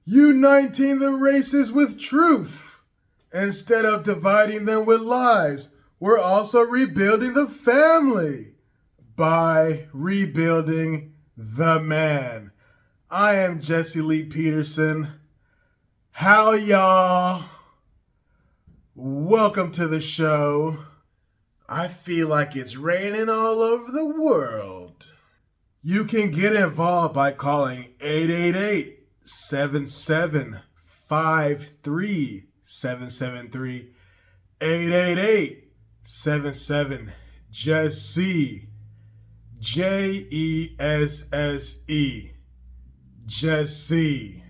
uniting the races with truth. Instead of dividing them with lies, we're also rebuilding the family by rebuilding the man. I am Jesse Lee Peterson. How y'all? Welcome to the show. I feel like it's raining all over the world. You can get involved by calling 888-7753-773, 888-77-JESSE, Jesse, Jesse.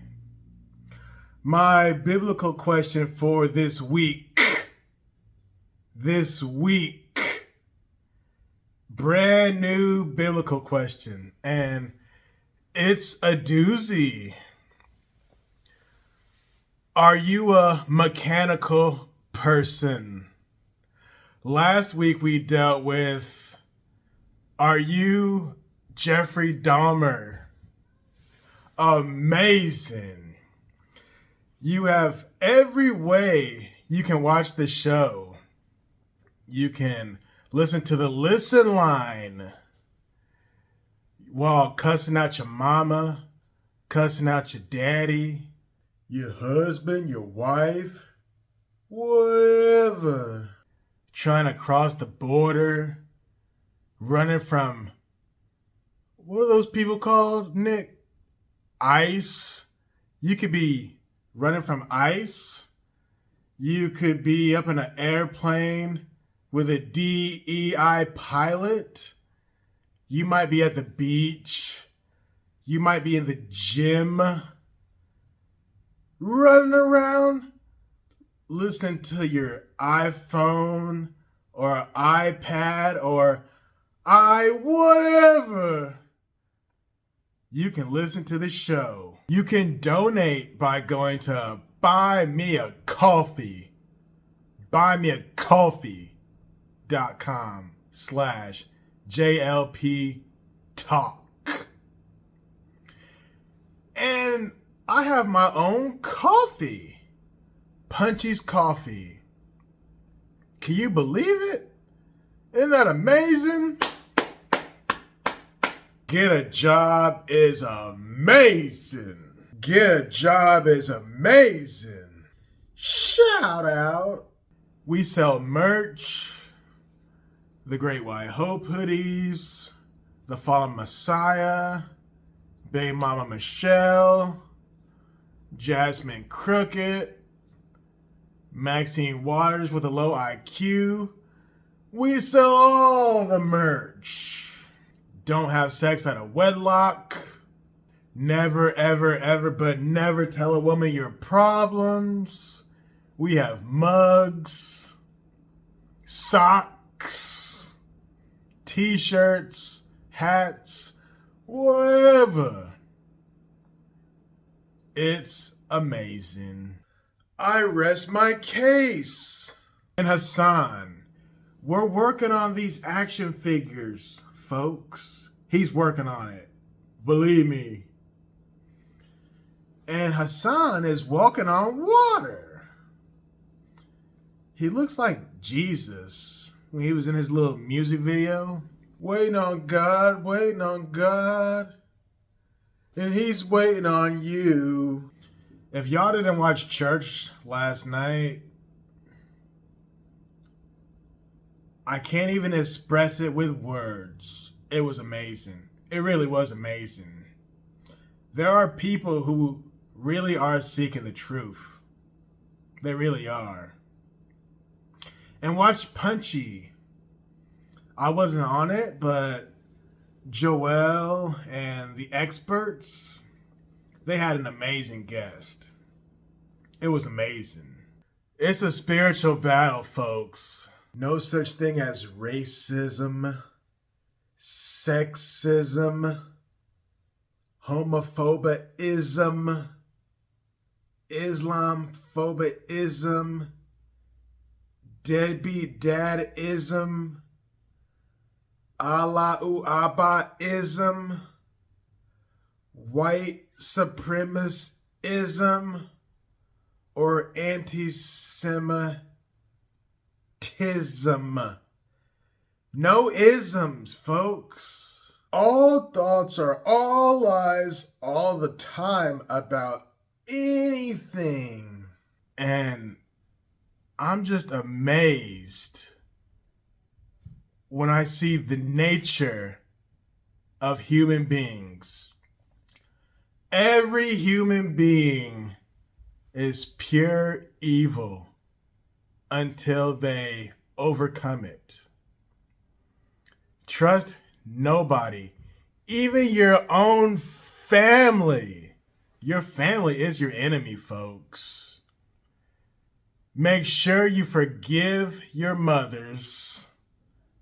My biblical question for this week, brand new biblical question, and it's a doozy. Are you a mechanical person? Last week we dealt with, are you Jeffrey Dahmer? Amazing. You have every way you can watch the show. You can listen to the listen line while cussing out your mama, cussing out your daddy, your husband, your wife, whatever. Trying to cross the border, running from, what are those people called, Nick? ICE. You could be running from ICE. You could be up in an airplane with a DEI pilot. You might be at the beach. You might be in the gym, running around, listening to your iPhone or iPad or whatever. You can listen to the show. You can donate by going to buymeacoffee.com/JLP Talk. And I have my own coffee, Punchie's Coffee. Can you believe it? Isn't that amazing? Get a job is amazing. Get a job is amazing. Shout out. We sell merch, the Great White Hope hoodies, the Fallen Messiah, Baby Mama Michelle, Jasmine Crooked, Maxine Waters with a low IQ. We sell all the merch. Don't have sex out of wedlock. Never, ever, ever, but never tell a woman your problems. We have mugs, socks, t-shirts, hats, whatever. It's amazing. I rest my case. And Hassan, we're working on these action figures, folks. He's working on it. Believe me. And Hassan is walking on water. He looks like Jesus when he was in his little music video. Waiting on God, waiting on God. And he's waiting on you. If y'all didn't watch church last night, I can't even express it with words. It was amazing. It really was amazing. There are people who really are seeking the truth. They really are. And watch Punchy. I wasn't on it, but Joel and the experts, they had an amazing guest. It was amazing. It's a spiritual battle, folks. No such thing as racism, sexism, homophobism, Islamphobism, deadbeat dadism, Allahu Abbaism, white supremacist ism or anti-Semitism. No isms, folks. All thoughts are all lies all the time about anything. And I'm just amazed when I see the nature of human beings. Every human being is pure evil until they overcome it. Trust nobody, even your own family. Your family is your enemy, folks. Make sure you forgive your mothers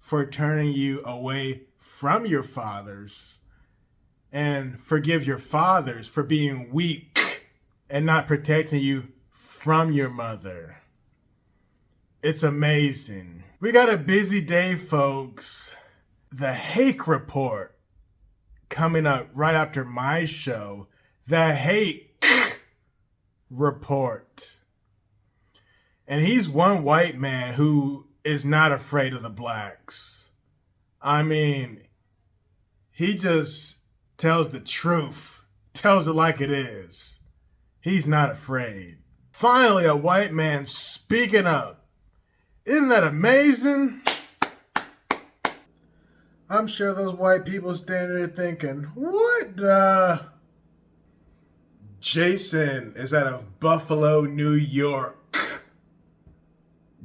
for turning you away from your fathers, and forgive your fathers for being weak and not protecting you from your mother. It's amazing. We got a busy day, folks. The Hake Report coming up right after my show. The Hake Report. And he's one white man who is not afraid of the blacks. I mean, he just tells the truth, tells it like it is. He's not afraid. Finally, a white man speaking up. Isn't that amazing? I'm sure those white people standing there thinking, what the? Jason is out of Buffalo, New York.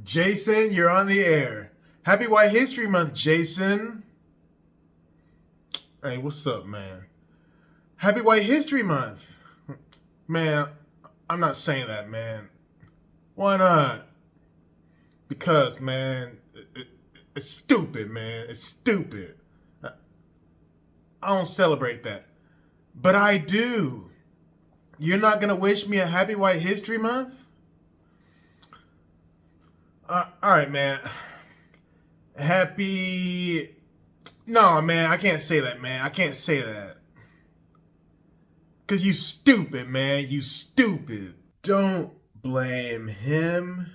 Jason, you're on the air. Happy White History Month, Jason. Hey, what's up, man? Happy White History Month. Man, I'm not saying that, man. Why not? Because, man, it's stupid, man. It's stupid. I don't celebrate that. But I do. You're not going to wish me a Happy White History Month? All right, man. Happy... No, man, I can't say that, man. I can't say that. Because you stupid, man. You stupid. Don't blame him.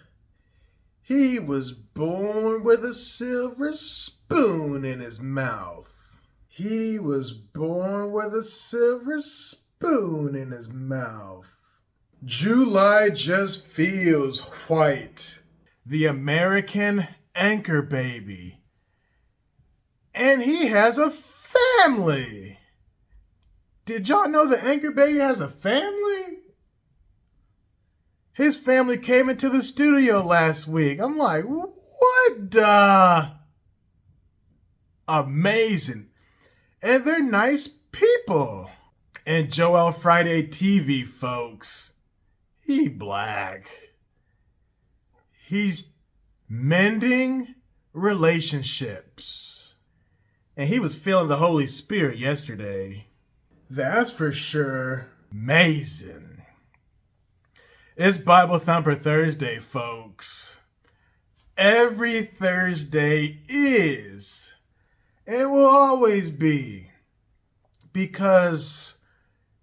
He was born with a silver spoon in his mouth. He was born with a silver spoon in his mouth. July just feels white. The American anchor baby. And he has a family. Did y'all know the anchor baby has a family? His family came into the studio last week. I'm like, what the? Amazing. And they're nice people. And Joel Friday TV, folks. He black. He's mending relationships. And he was feeling the Holy Spirit yesterday. That's for sure. Amazing. It's Bible Thumper Thursday, folks. Every Thursday is, and will always be, because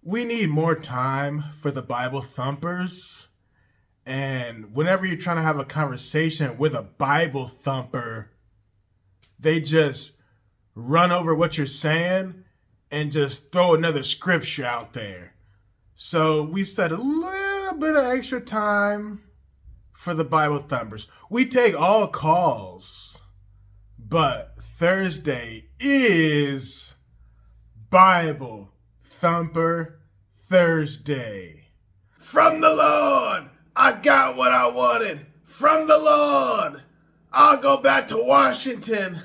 we need more time for the Bible Thumpers. And whenever you're trying to have a conversation with a Bible Thumper, they just run over what you're saying and just throw another scripture out there. So we set a little bit of extra time for the Bible Thumpers. We take all calls, but Thursday is Bible Thumper Thursday. From the Lord, I got what I wanted. From the Lord, I'll go back to Washington.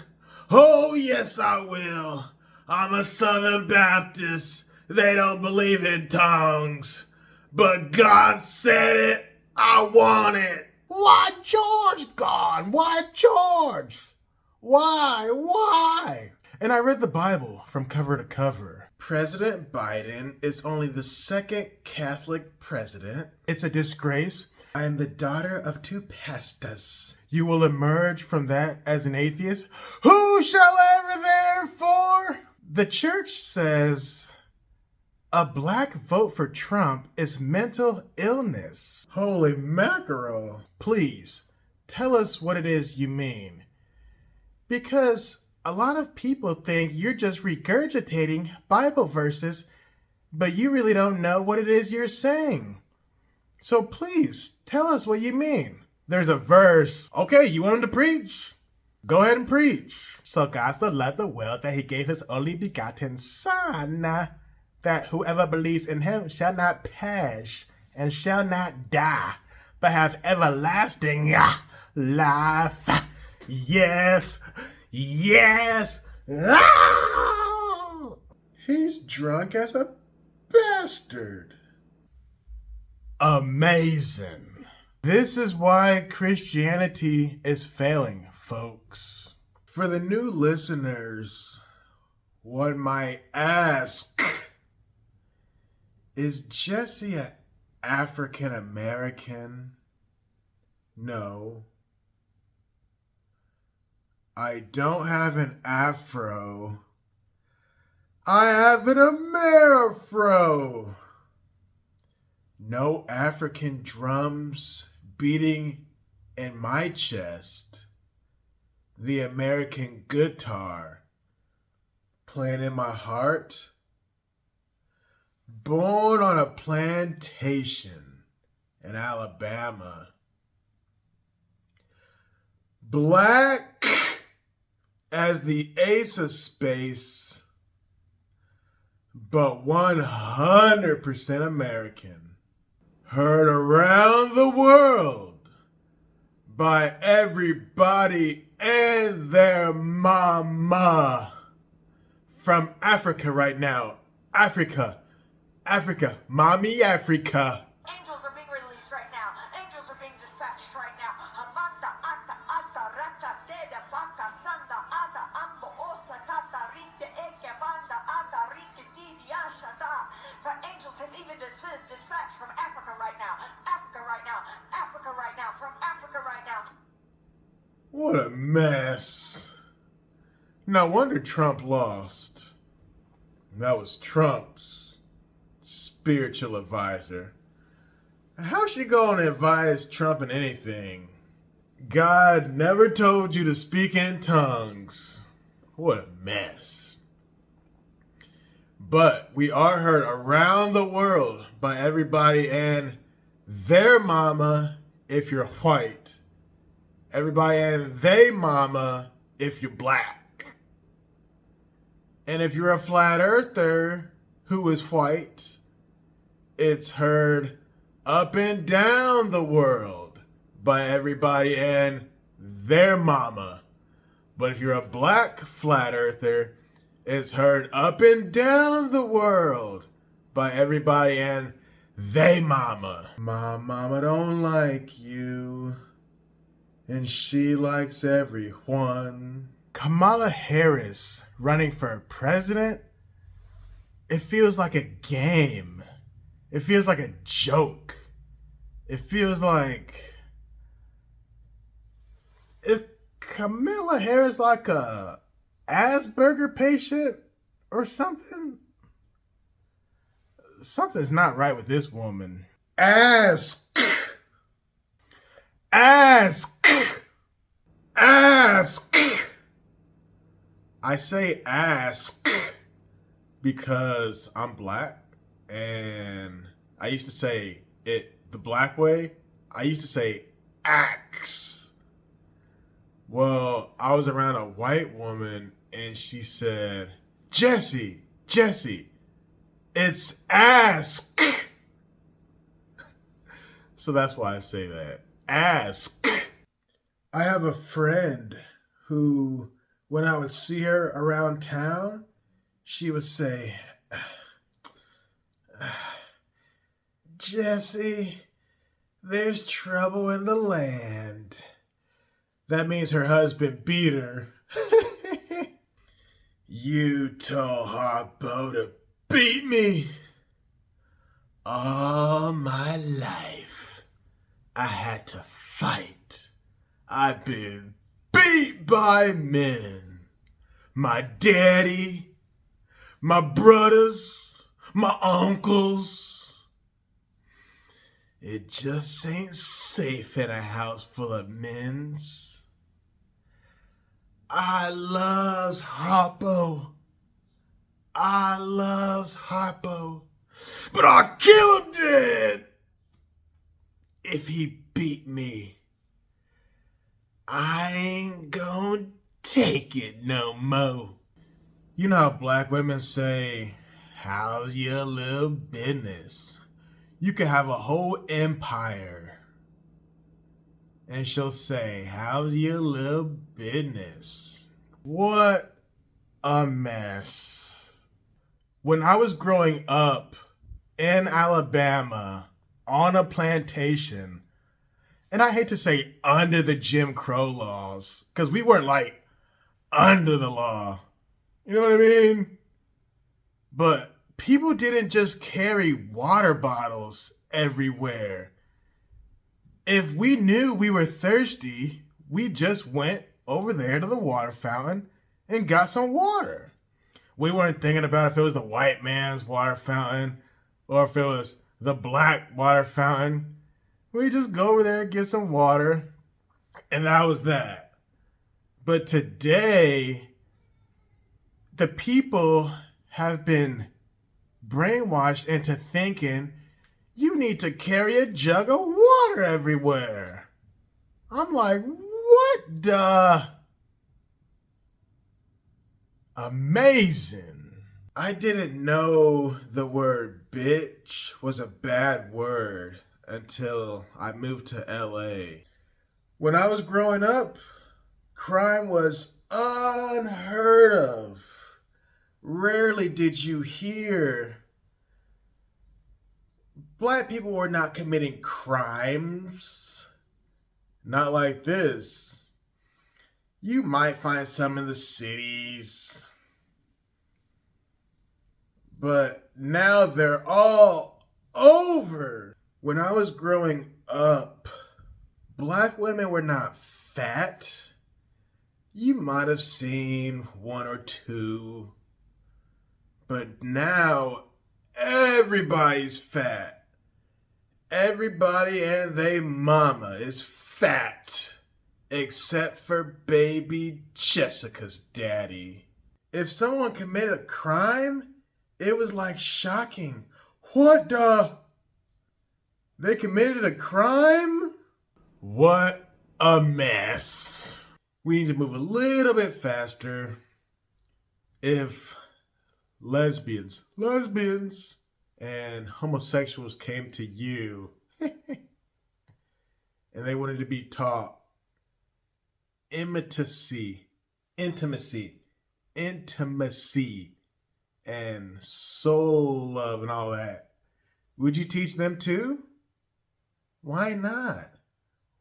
Oh, yes, I will. I'm a Southern Baptist. They don't believe in tongues. But God said it. I want it. Why George gone? Why George? Why? And I read the Bible from cover to cover. President Biden is only the second Catholic president. It's a disgrace. I am the daughter of two pastors. You will emerge from that as an atheist. Who shall ever therefore? The church says A black vote for Trump is mental illness. Holy mackerel. Please, tell us what it is you mean. Because a lot of people think you're just regurgitating Bible verses, but you really don't know what it is you're saying. So please, tell us what you mean. There's a verse. Okay, you want him to preach? Go ahead and preach. So God so loved the world that he gave his only begotten Son, that whoever believes in him shall not perish and shall not die, but have everlasting life. Yes, yes. He's drunk as a bastard. Amazing. This is why Christianity is failing, folks. For the new listeners, one might ask, is Jesse an African American? No. I don't have an afro. I have an Amerifro. No African drums beating in my chest. The American guitar playing in my heart. Born on a plantation in Alabama. Black as the ace of space, but 100% American. Heard around the world by everybody and their mama. From Africa right now. Africa, mommy Africa. Angels are being released right now. Angels are being dispatched right now. For angels have even dispatched from Africa right now. Africa right now. Africa right now. From Africa right now. What a mess. No wonder Trump lost. That was Trump's spiritual advisor. How's she going to advise Trump in anything? God never told you to speak in tongues. What a mess. But we are heard around the world by everybody and their mama if you're white. Everybody and they mama if you're black. And if you're a flat earther who is white, it's heard up and down the world by everybody and their mama. But if you're a black flat earther, it's heard up and down the world by everybody and they mama. My mama don't like you, and she likes everyone. Kamala Harris running for president? It feels like a game. It feels like a joke. It feels like... Is Kamala Harris like a Asperger patient or something? Something's not right with this woman. Ask. I say ask because I'm black and I used to say it the black way. I used to say axe. Well, I was around a white woman and she said, Jesse, it's ask. So that's why I say that. Ask. I have a friend who, when I would see her around town, she would say, Jesse, there's trouble in the land. That means her husband beat her. You told HARPO to beat me. All my life, I had to fight. I've been beat by men. My daddy, my brothers, my uncles. It just ain't safe in a house full of men's. I loves HARPO. I loves HARPO. But I'll kill him dead if he beat me. I ain't gonna take it no more. You know how black women say, how's your little business? You could have a whole empire. And she'll say, how's your little business? What a mess. When I was growing up in Alabama on a plantation, and I hate to say under the Jim Crow laws, because we weren't like under the law. You know what I mean? But people didn't just carry water bottles everywhere. If we knew we were thirsty, we just went over there to the water fountain and got some water. We weren't thinking about if it was the white man's water fountain or if it was the black water fountain. We just go over there, get some water, and that was that. But today, the people have been brainwashed into thinking you need to carry a jug of water everywhere. I'm like, what the? Amazing. I didn't know the word bitch was a bad word until I moved to LA. When I was growing up, crime was unheard of. Rarely did you hear black people were not committing crimes. Not like this. You might find some in the cities, but now they're all over. When I was growing up, black women were not fat. You might have seen one or two, but now everybody's fat. Everybody and they mama is fat, except for baby Jessica's daddy. If someone committed a crime, it was like shocking. What the? They committed a crime? What a mess. We need to move a little bit faster. If lesbians and homosexuals came to you and they wanted to be taught intimacy, and soul love and all that, would you teach them too? Why not?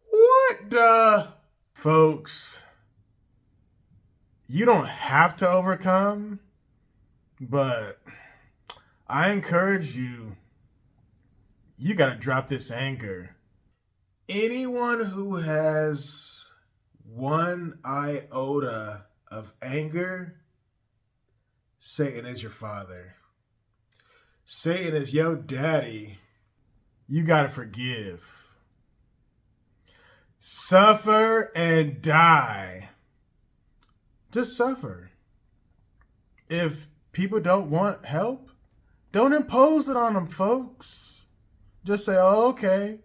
What the? Folks, you don't have to overcome, but I encourage you, you gotta drop this anger. Anyone who has one iota of anger, Satan is your father. Satan is your daddy. You gotta forgive. Suffer and die. Just suffer. If people don't want help, don't impose it on them, folks. Just say, oh, okay.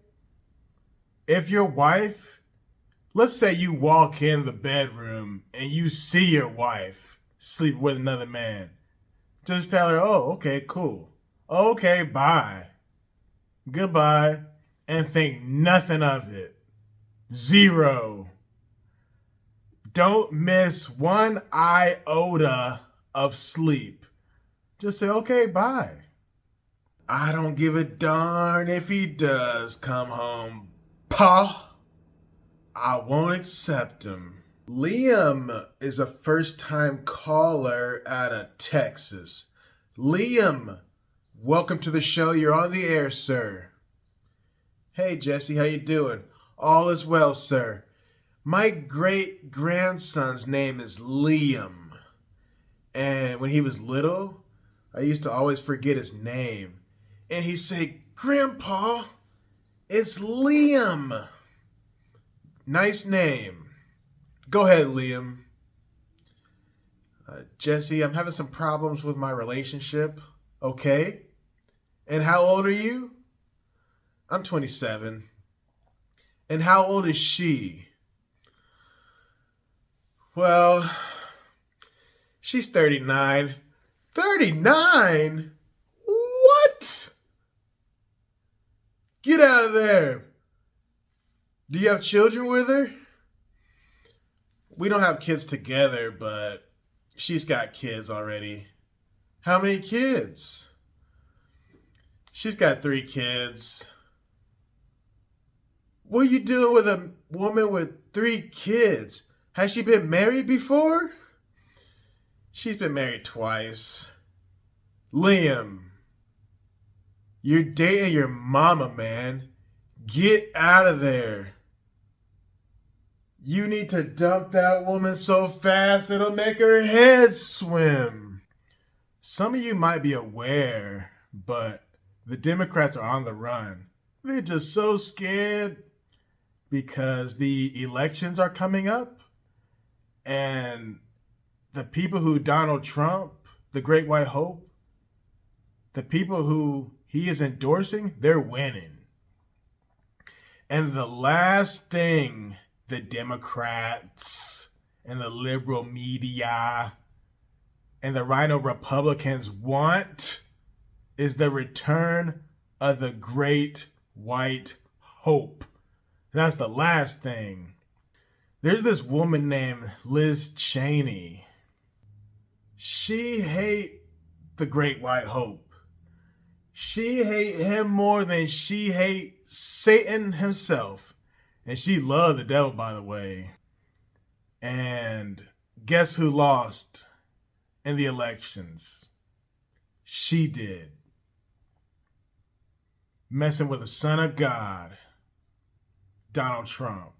If your wife, let's say you walk in the bedroom and you see your wife sleep with another man, just tell her, oh, okay, cool. Okay, bye. Goodbye. And think nothing of it. Zero. Don't miss one iota of sleep. Just say, okay, bye. I don't give a darn if he does come home, Pa. I won't accept him. Liam is a first-time caller out of Texas. Liam, welcome to the show. You're on the air, sir. Hey, Jesse, how you doing? All is well, sir. My great-grandson's name is Liam. And when he was little, I used to always forget his name. And he'd say, Grandpa, it's Liam. Nice name. Go ahead, Liam. Jesse, I'm having some problems with my relationship. Okay. And how old are you? I'm 27. And how old is she? Well, she's 39. 39? What? Get out of there. Do you have children with her? We don't have kids together, but she's got kids already. How many kids? She's got 3 kids. What are you doing with a woman with 3 kids? Has she been married before? She's been married twice. Liam, you're dating your mama, man. Get out of there. You need to dump that woman so fast it'll make her head swim. Some of you might be aware, but the Democrats are on the run. They're just so scared because the elections are coming up and the people who Donald Trump, the Great White Hope, the people who he is endorsing, they're winning. And the last thing the Democrats and the liberal media and the Rhino Republicans want is the return of the Great White Hope. That's the last thing. There's this woman named Liz Cheney. She hate the Great White Hope. She hate him more than she hate Satan himself. And she loved the devil, by the way. And guess who lost in the elections? She did. Messing with the Son of God, Donald Trump.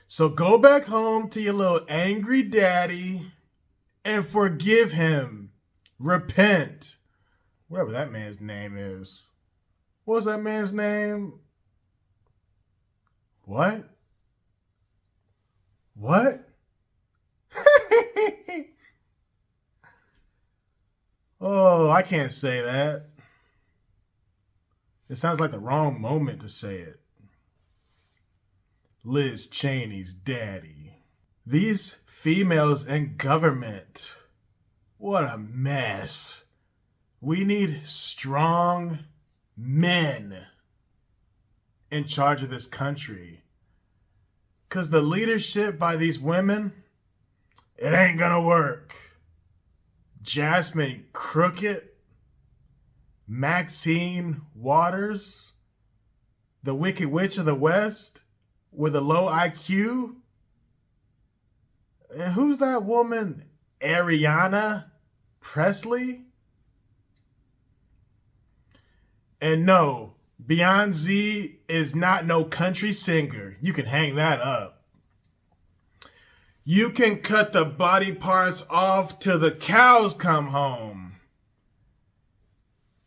So go back home to your little angry daddy and forgive him. Repent. Whatever that man's name is. What's that man's name? What? What? Oh, I can't say that. It sounds like the wrong moment to say it. Liz Cheney's daddy. These females in government. What a mess. We need strong men in charge of this country. Because the leadership by these women, it ain't gonna work. Jasmine Crooked, Maxine Waters, the Wicked Witch of the West with a low IQ. And who's that woman? Ariana Presley? And no, BeyondZee is not no country singer. You can hang that up. You can cut the body parts off till the cows come home.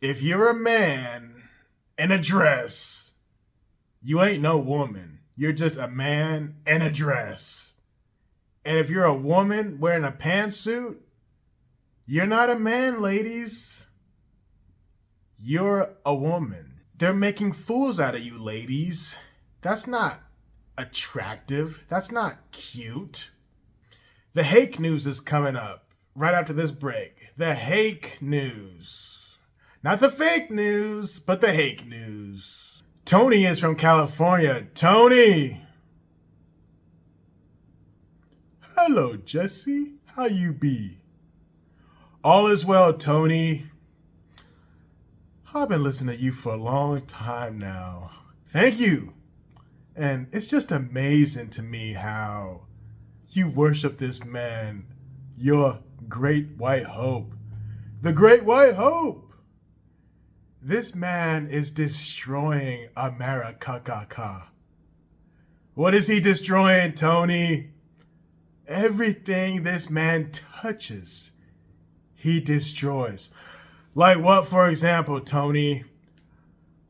If you're a man in a dress, you ain't no woman. You're just a man in a dress. And if you're a woman wearing a pantsuit, you're not a man, ladies. You're a woman. They're making fools out of you, ladies. That's not attractive. That's not cute. The Hake news is coming up right after this break. The Hake news. Not the fake news, but the Hake news. Tony is from California. Tony! Hello, Jesse. How you be? All is well, Tony. I've been listening to you for a long time now. Thank you. And it's just amazing to me how you worship this man, your great white hope. The great white hope! This man is destroying America. What is he destroying, Tony? Everything this man touches, he destroys. Like what, for example, Tony?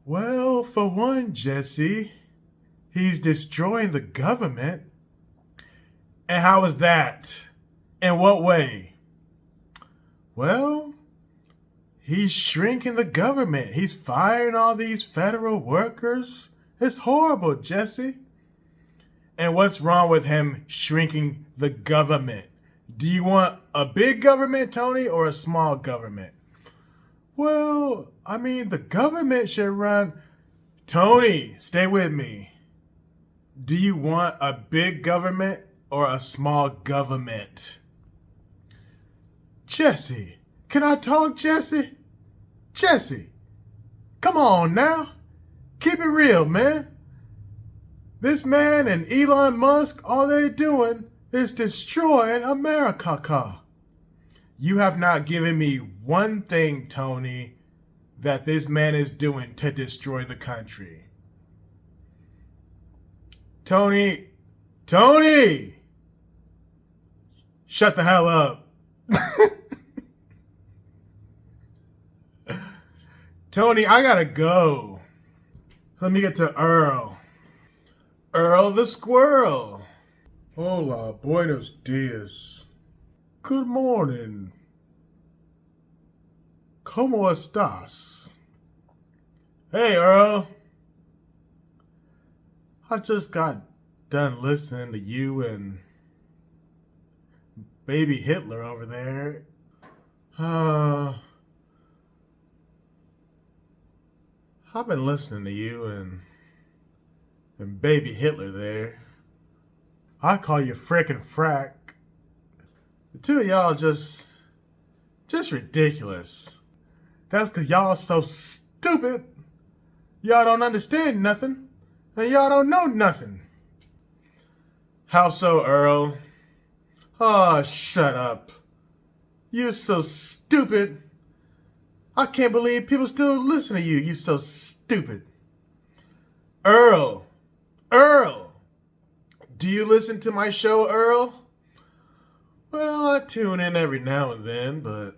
Well, for one, Jesse, he's destroying the government. And how is that? In what way? Well, he's shrinking the government. He's firing all these federal workers. It's horrible, Jesse. And what's wrong with him shrinking the government? Do you want a big government, Tony, or a small government? Well, I mean, the government should run... Tony, stay with me. Do you want a big government or a small government? Jesse, can I talk, Jesse? Jesse, come on now. Keep it real, man. This man and Elon Musk, all they're doing is destroying America. You have not given me one thing, Tony, that this man is doing to destroy the country. Tony! Shut the hell up. Tony, I gotta go. Let me get to Earl. Earl the squirrel. Hola, buenos dias. Good morning. ¿Cómo estás? Hey, Earl. I just got done listening to you and baby Hitler over there. I've been listening to you and baby Hitler there. I call you frickin' frack. The two of y'all just ridiculous. That's cause y'all so stupid. Y'all don't understand nothing. And y'all don't know nothing. How so, Earl? Oh, shut up. You're so stupid. I can't believe people still listen to you. You're so stupid. Earl. Do you listen to my show, Earl? Well, I tune in every now and then, but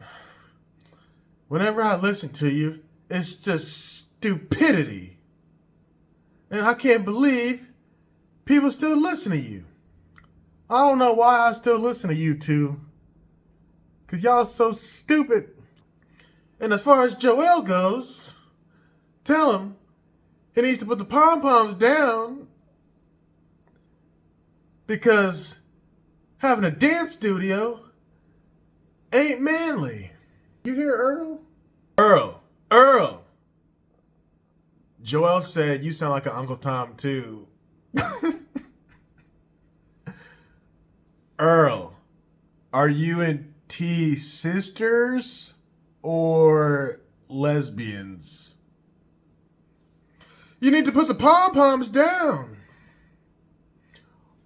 whenever I listen to you, it's just stupidity. And I can't believe people still listen to you. I don't know why I still listen to you two. Because y'all so stupid. And as far as Joel goes, tell him he needs to put the pom-poms down. Because having a dance studio ain't manly. You hear Earl? Earl! Joel said you sound like an Uncle Tom too. Earl, are you and T sisters or lesbians? You need to put the pom-poms down.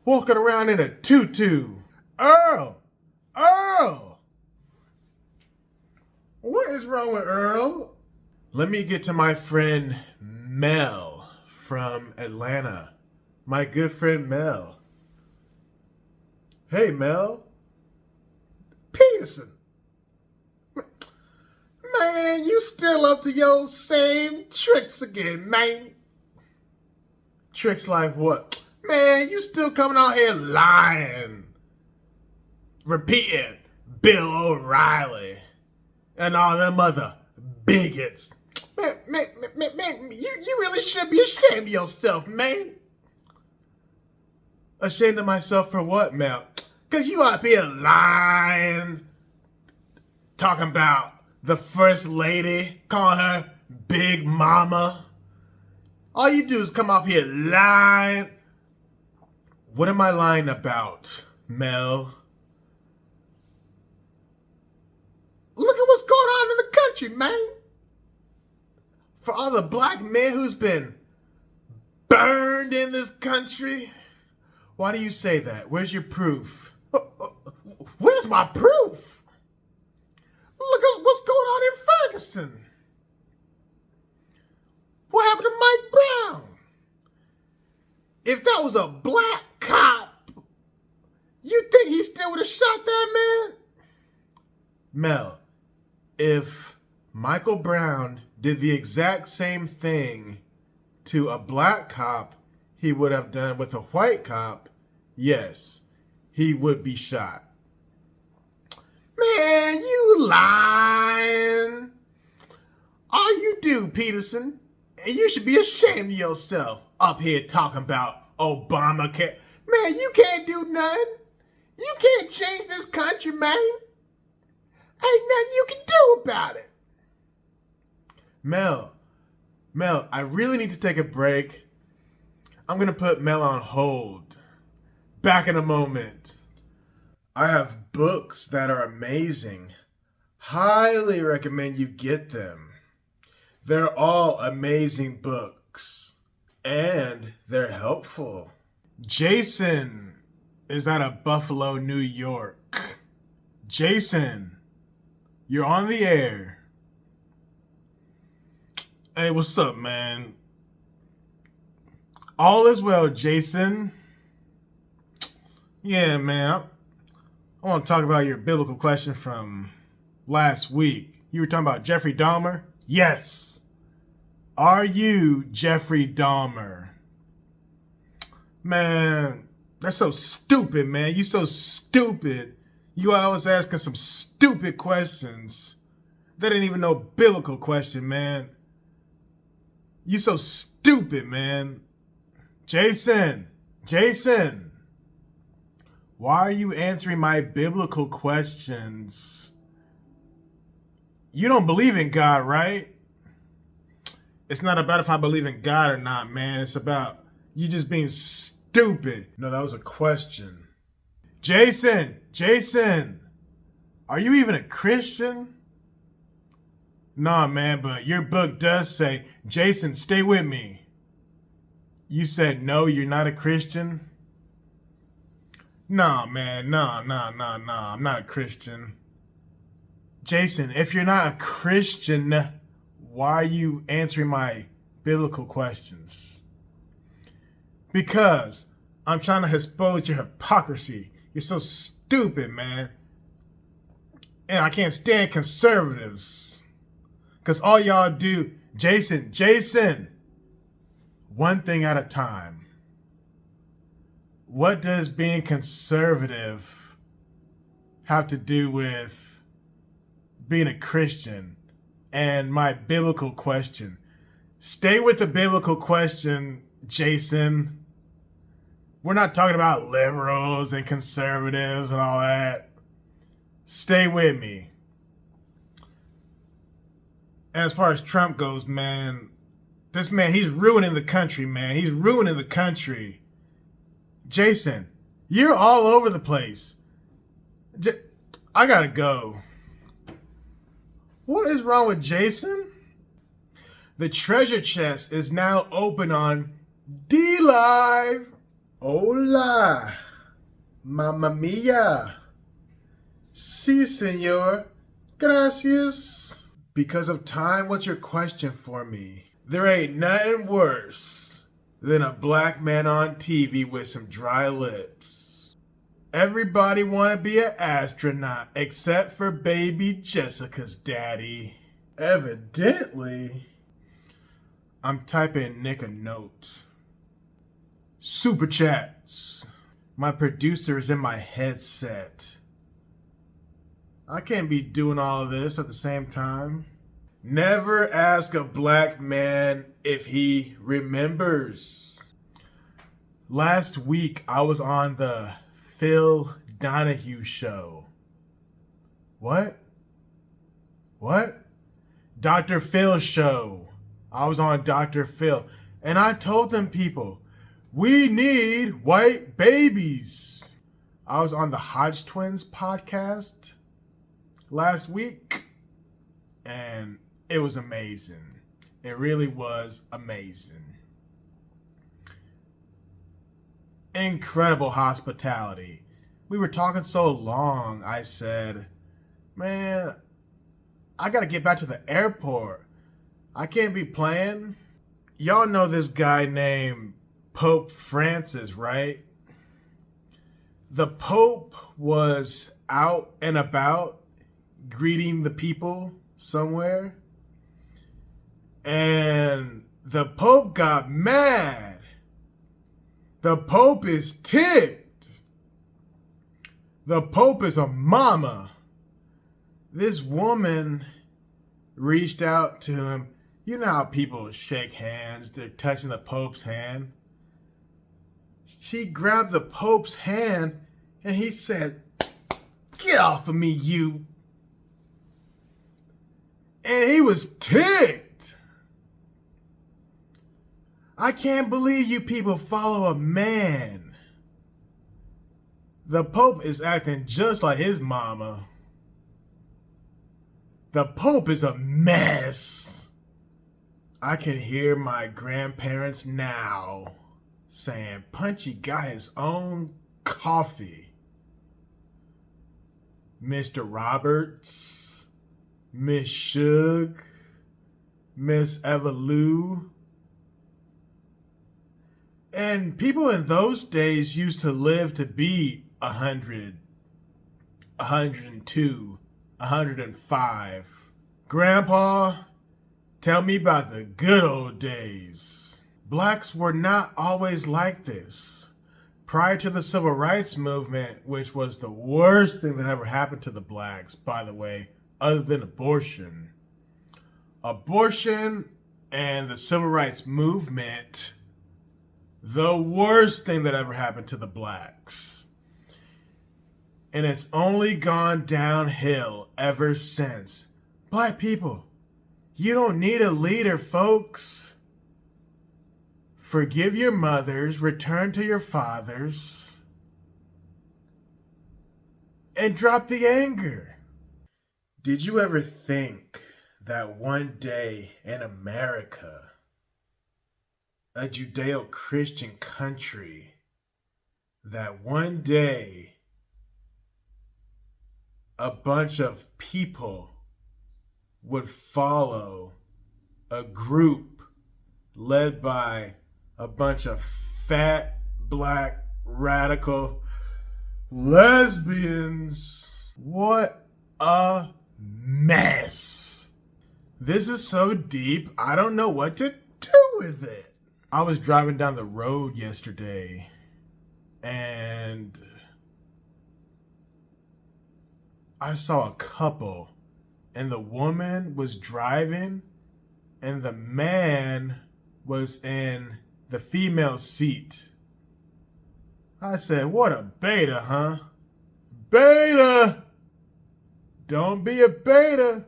Walking around in a tutu. Earl! What is wrong with Earl? Let me get to my friend Mel from Atlanta. My good friend Mel. Hey, Mel. Peterson. Man, you still up to your same tricks again, man. Tricks like what? Man, you still coming out here lying. Repeating Bill O'Reilly and all them other bigots. Man, you really should be ashamed of yourself, man. Ashamed of myself for what, Mel? Because you up here lying, talking about the first lady, calling her Big Mama. All you do is come up here lying. What am I lying about, Mel? Look at what's going on in the country, man. For all the black men who's been burned in this country. Why do you say that? Where's your proof? Where's my proof? Look at what's going on in Ferguson. What happened to Mike Brown? If that was a black cop, you think he still would have shot that man? Mel, If Michael Brown did the exact same thing to a black cop he would have done with a white cop, yes, he would be shot. Man, you lying. All you do, Peterson, and you should be ashamed of yourself up here talking about Obamacare. Man, you can't do nothing. You can't change this country, man. Ain't nothing you can do about it. Mel, I really need to take a break. I'm going to put Mel on hold. Back in a moment. I have books that are amazing. Highly recommend you get them. They're all amazing books. And they're helpful. Jason is out of Buffalo, New York. Jason, you're on the air. Hey, what's up, man? All is well, Jason. Yeah, man. I want to talk about your biblical question from last week. You were talking about Jeffrey Dahmer? Yes. Are you Jeffrey Dahmer? Man, that's so stupid, man. You so stupid. You always asking some stupid questions. That ain't even no biblical question, man. You so stupid, man. Jason. Why are you answering my biblical questions? You don't believe in God, right? It's not about if I believe in God or not, man. It's about you just being stupid. No, that was a question. Jason, are you even a Christian? Nah, man, but your book does say, Jason, stay with me. You said, no, you're not a Christian? Nah, man, nah, I'm not a Christian. Jason, if you're not a Christian, why are you answering my biblical questions? Because I'm trying to expose your hypocrisy. You're so stupid, man. And I can't stand conservatives. Because all y'all do, Jason, one thing at a time. What does being conservative have to do with being a Christian and my biblical question? Stay with the biblical question, Jason. We're not talking about liberals and conservatives and all that. Stay with me. As far as Trump goes, man, this man, he's ruining the country, man. He's ruining the country. Jason, you're all over the place. I gotta go. What is wrong with Jason? The treasure chest is now open on D-Live. Hola, mamma mia. Si, senor. Gracias. Because of time, what's your question for me? There ain't nothing worse than a black man on TV with some dry lips. Everybody want to be an astronaut except for baby Jessica's daddy. Evidently. I'm typing Nick a note. Superchats. My producer is in my headset. I can't be doing all of this at the same time. Never ask a black man if he remembers. Last week, I was on the Phil Donahue show. What? Dr. Phil's show. I was on Dr. Phil. And I told them people, we need white babies. I was on the Hodgetwins podcast last week, and it was amazing. It really was amazing. Incredible hospitality. We were talking so long, I said, man, I gotta get back to the airport. I can't be playing. Y'all know this guy named Pope Francis, right? The Pope was out and about greeting the people, somewhere. And the Pope got mad. The Pope is ticked. The Pope is a mama. This woman reached out to him. You know how people shake hands, they're touching the Pope's hand. She grabbed the Pope's hand and he said, "Get off of me, you." And he was ticked. I can't believe you people follow a man. The Pope is acting just like his mama. The Pope is a mess. I can hear my grandparents now saying Punchy got his own coffee. Mr. Roberts, Miss Suge, Miss Evalou. And people in those days used to live to be 100, 102, 105. Grandpa, tell me about the good old days. Blacks were not always like this. Prior to the Civil Rights Movement, which was the worst thing that ever happened to the blacks, by the way, other than abortion. Abortion and the Civil Rights Movement, the worst thing that ever happened to the blacks. And it's only gone downhill ever since. Black people, you don't need a leader, folks. Forgive your mothers, return to your fathers, and drop the anger. Did you ever think that one day in America, a Judeo-Christian country, that one day a bunch of people would follow a group led by a bunch of fat, black, radical lesbians? What a mess. This is so deep, I don't know what to do with it. I was driving down the road yesterday and I saw a couple and the woman was driving and the man was in the female seat. I said, what a beta, huh? Beta! Don't be a beta.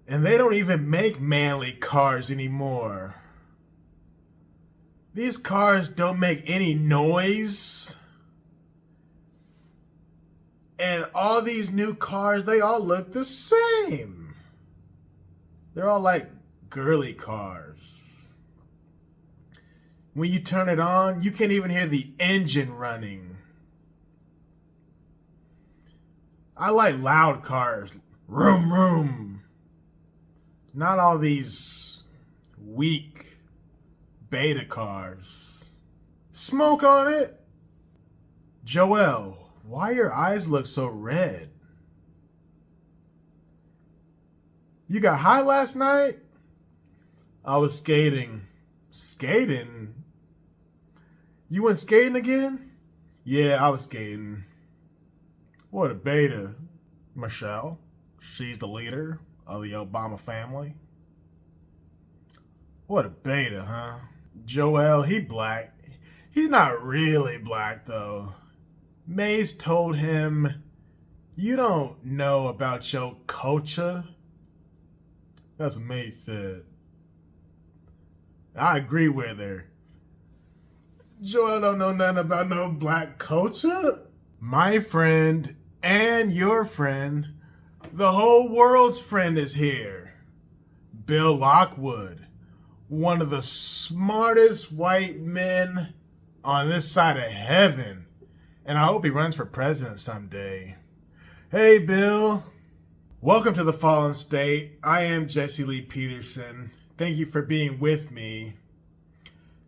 And they don't even make manly cars anymore. These cars don't make any noise. And all these new cars, they all look the same. They're all like girly cars. When you turn it on, you can't even hear the engine running. I like loud cars. Vroom, vroom. Not all these weak beta cars. Smoke on it. Joel, why your eyes look so red? You got high last night? I was skating. Skating? You went skating again? Yeah, I was skating. What a beta. Michelle, she's the leader of the Obama family. What a beta, huh? Joel, he black. He's not really black, though. Maze told him, you don't know about your culture. That's what Maze said. I agree with her. Joel don't know nothing about no black culture. My friend and your friend, the whole world's friend is here. Bill Lockwood, one of the smartest white men on this side of heaven. And I hope he runs for president someday. Hey, Bill. Welcome to the Fallen State. I am Jesse Lee Peterson. Thank you for being with me.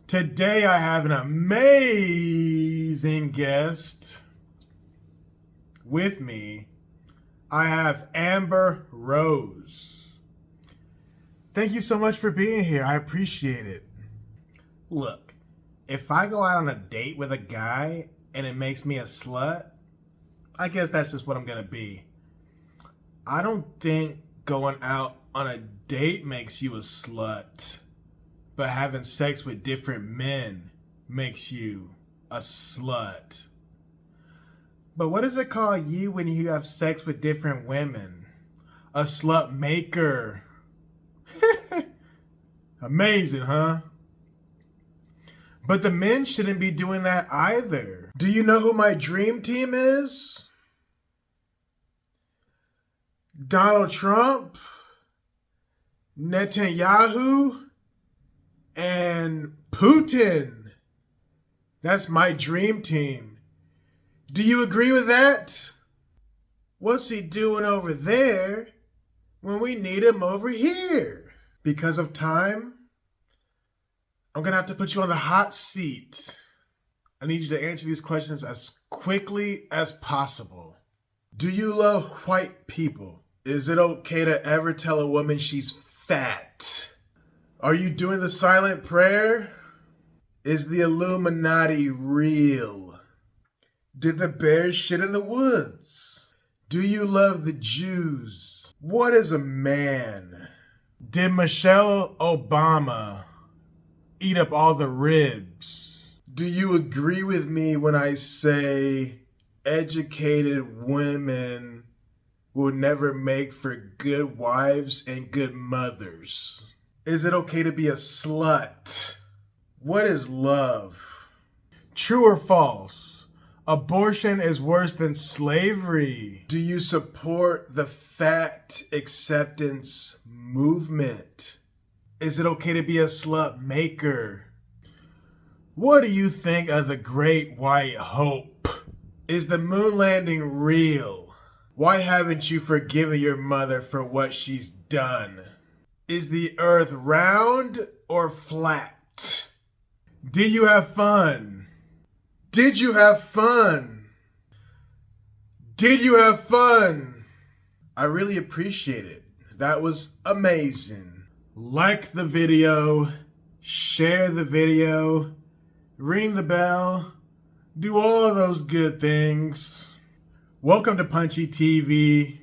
Today I have an amazing guest with me. I have Amber Rose. Thank you so much for being here. I appreciate it. Look, if I go out on a date with a guy and it makes me a slut, I guess that's just what I'm gonna be. I don't think going out on a date makes you a slut, but having sex with different men makes you a slut. But what does it call you when you have sex with different women? A slut maker. Amazing, huh? But the men shouldn't be doing that either. Do you know who my dream team is? Donald Trump, Netanyahu, and Putin. That's my dream team. Do you agree with that? What's he doing over there when we need him over here? Because of time, I'm gonna have to put you on the hot seat. I need you to answer these questions as quickly as possible. Do you love white people? Is it okay to ever tell a woman she's fat? Are you doing the silent prayer? Is the Illuminati real? Did the bears shit in the woods? Do you love the Jews? What is a man? Did Michelle Obama eat up all the ribs? Do you agree with me when I say educated women will never make for good wives and good mothers? Is it okay to be a slut? What is love? True or false? Abortion is worse than slavery. Do you support the fact acceptance movement? Is it okay to be a slut maker? What do you think of the Great White Hope? Is the moon landing real? Why haven't you forgiven your mother for what she's done? Is the earth round or flat? Did you have fun? Did you have fun? Did you have fun? I really appreciate it. That was amazing. Like the video, share the video, ring the bell, do all of those good things. Welcome to PunchieTV.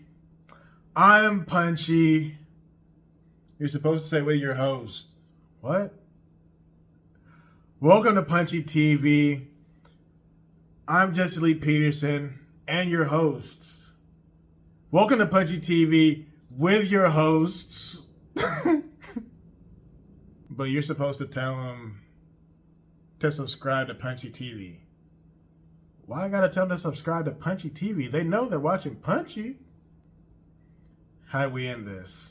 I'm Punchy. You're supposed to say with your host. What? Welcome to PunchieTV. I'm Jesse Lee Peterson and your hosts. Welcome to PunchieTV with your hosts. But you're supposed to tell them to subscribe to PunchieTV. Why I gotta tell them to subscribe to PunchieTV? They know they're watching Punchy. How do we end this?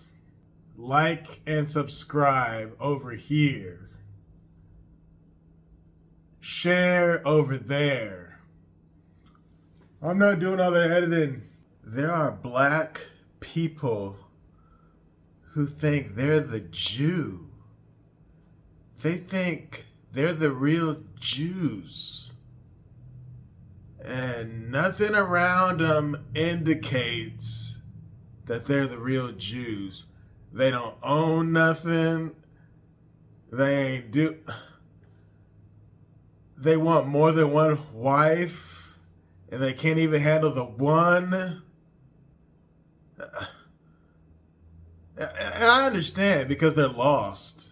Like and subscribe over here. Share over there. I'm not doing all the editing. There are black people who think they're the Jew. They think they're the real Jews. And nothing around them indicates that they're the real Jews. They don't own nothing. They want more than one wife. And they can't even handle the one. And I understand because they're lost.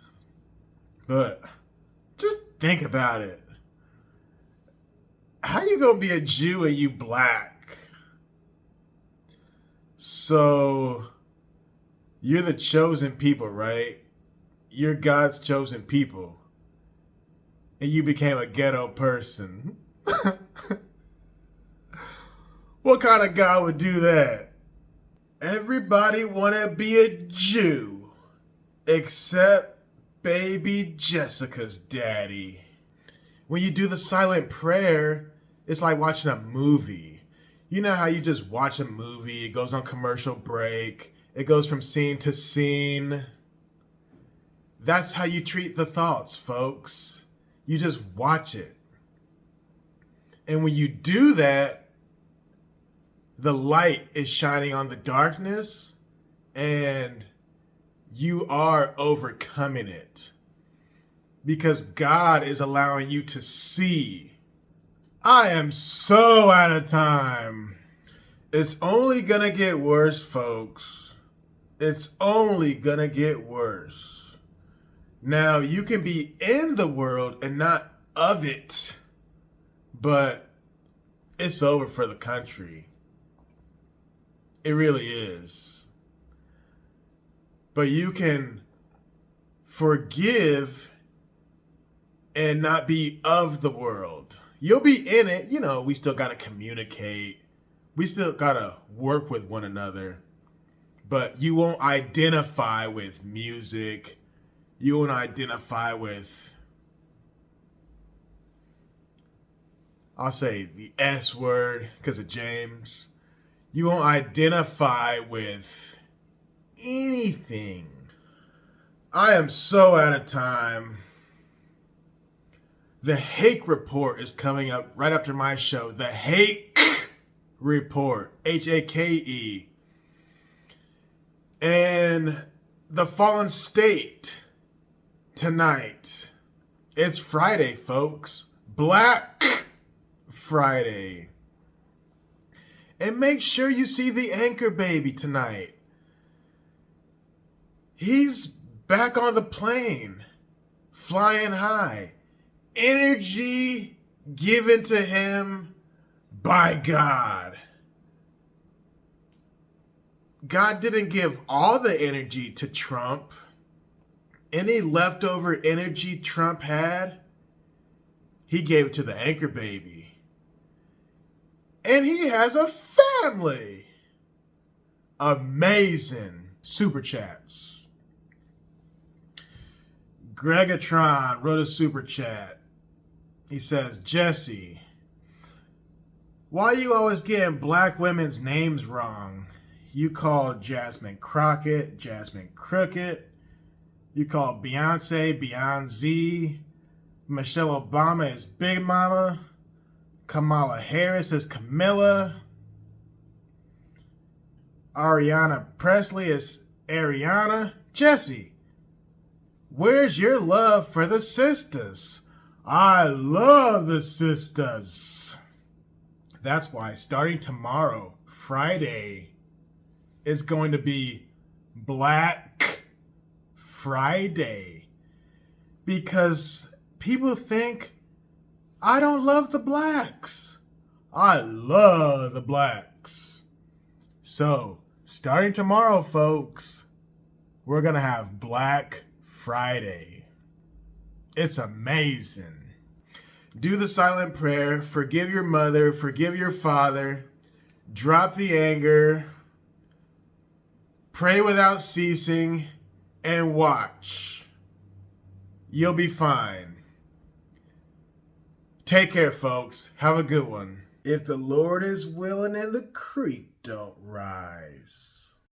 But just think about it. How you gonna be a Jew and you black? So you're the chosen people, right? You're God's chosen people. And you became a ghetto person. What kind of God would do that? Everybody wanna be a Jew, except baby Jessica's daddy. When you do the silent prayer, it's like watching a movie. You know how you just watch a movie, it goes on commercial break, it goes from scene to scene. That's how you treat the thoughts, folks. You just watch it. And when you do that, the light is shining on the darkness and you are overcoming it because God is allowing you to see. I am so out of time. It's only gonna get worse, folks. It's only gonna get worse. Now, you can be in the world and not of it, but it's over for the country. It really is. But you can forgive and not be of the world. You'll be in it. You know, we still got to communicate. We still got to work with one another. But you won't identify with music. You won't identify with, I'll say the S word because of James. You won't identify with anything. I am so out of time. The Hake Report is coming up right after my show. The Hake Report. Hake. And the Fallen State tonight. It's Friday, folks. Black Friday. And make sure you see the Anchor Baby tonight. He's back on the plane, flying high. Energy given to him by God. God didn't give all the energy to Trump. Any leftover energy Trump had, he gave it to the Anchor Baby. And he has a family. Amazing. Superchats. Greggatron wrote a super chat. He says, Jesse, why you always getting black women's names wrong? You call Jasmine Crockett, Jasmine Crooked. You call Beyonce, BeyondZee. Michelle Obama is Big Mama. Kamala Harris is Camilla. Ariana Presley is Ariana. Jesse, where's your love for the sisters? I love the sisters. That's why starting tomorrow, Friday, it's going to be Black Friday. Because people think I don't love the blacks. I love the blacks. So, starting tomorrow, folks, we're going to have Black Friday. It's amazing. Do the silent prayer. Forgive your mother. Forgive your father. Drop the anger. Pray without ceasing. And watch. You'll be fine. Take care, folks. Have a good one. If the Lord is willing and the creek don't rise.